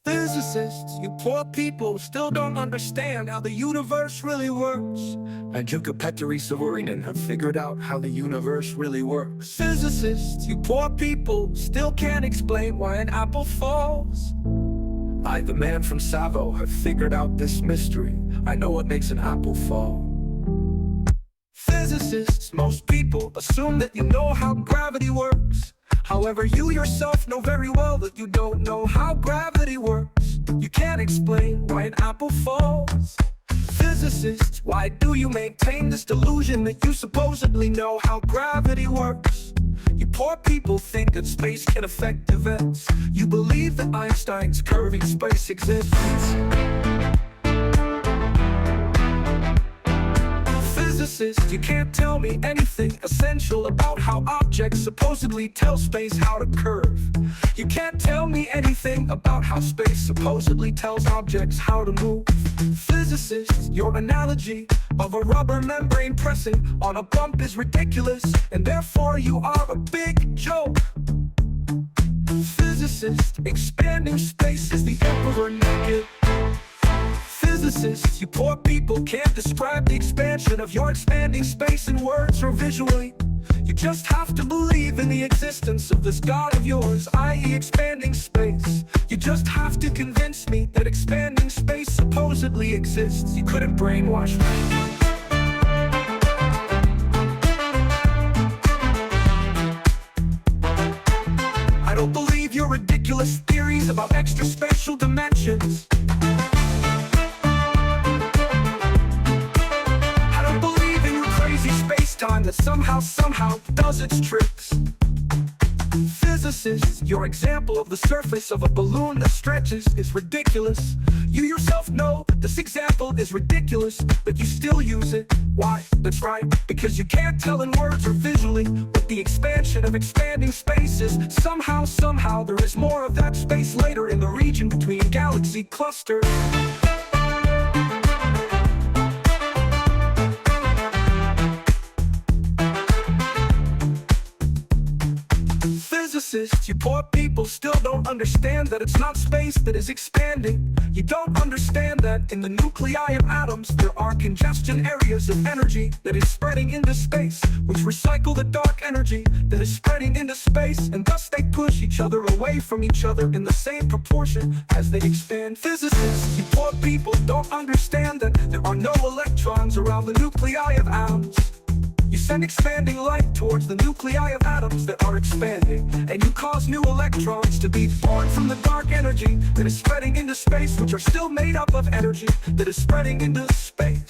Physicists, you poor people, still don't understand how the universe really works. And Jukka Petteri Savorinen have figured out how the universe really works. Physicists, you poor people, still can't explain why an apple falls. I, the man from Savo, have figured out this mystery. I know what makes an apple fall. Physicists, most people assume that you know how gravity works. However, you yourself know very well that you don't know how gravity works. You can't explain why an apple falls. Physicists, why do you maintain this delusion that you supposedly know how gravity works? You poor people think that space can affect events. You believe that Einstein's curving space exists. Physicist, you can't tell me anything essential about how objects supposedly tell space how to curve. You can't tell me anything about how space supposedly tells objects how to move. Physicist, your analogy of a rubber membrane pressing on a bump is ridiculous, and therefore you are a big joke. Physicist, expanding space is the emperor naked. Physicists, you poor people can't describe the expansion of your expanding space in words or visually. You just have to believe in the existence of this god of yours, i.e. expanding space. You just have to convince me that expanding space supposedly exists. You couldn't brainwash me. I don't believe your ridiculous theories about extra spatial dimensions. Time that somehow does its tricks. Physicists, your example of the surface of a balloon that stretches is ridiculous. You yourself know this example is ridiculous, but you still use it. Why? That's right, because you can't tell in words or visually what the expansion of expanding space is. Somehow there is more of that space later in the region between galaxy clusters. Physicists, you poor people still don't understand that it's not space that is expanding. You don't understand that in the nuclei of atoms there are congestion areas of energy that is spreading into space, which recycle the dark energy that is spreading into space, and thus they push each other away from each other in the same proportion as they expand. Physicists, you poor people don't understand that there are no electrons around the nuclei of atoms. You send expanding light towards the nuclei of atoms that are expanding, and you cause new electrons to be born from the dark energy that is spreading into space, which are still made up of energy that is spreading into space.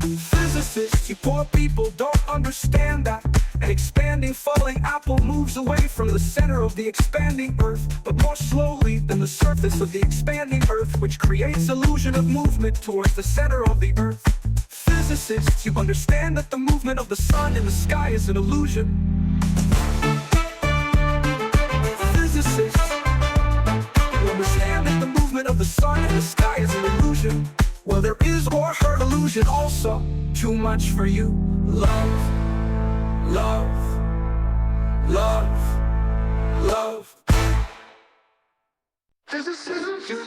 Physicists, you poor people don't understand that an expanding falling apple moves away from the center of the expanding earth, but more slowly than the surface of the expanding earth, which creates illusion of movement towards the center of the earth. Physicists, you understand that the movement of the sun in the sky is an illusion. Physicists, you understand that the movement of the sun in the sky is an illusion. Well, there is or her illusion also. Too much for you. Love, love, love, love. Physicists, you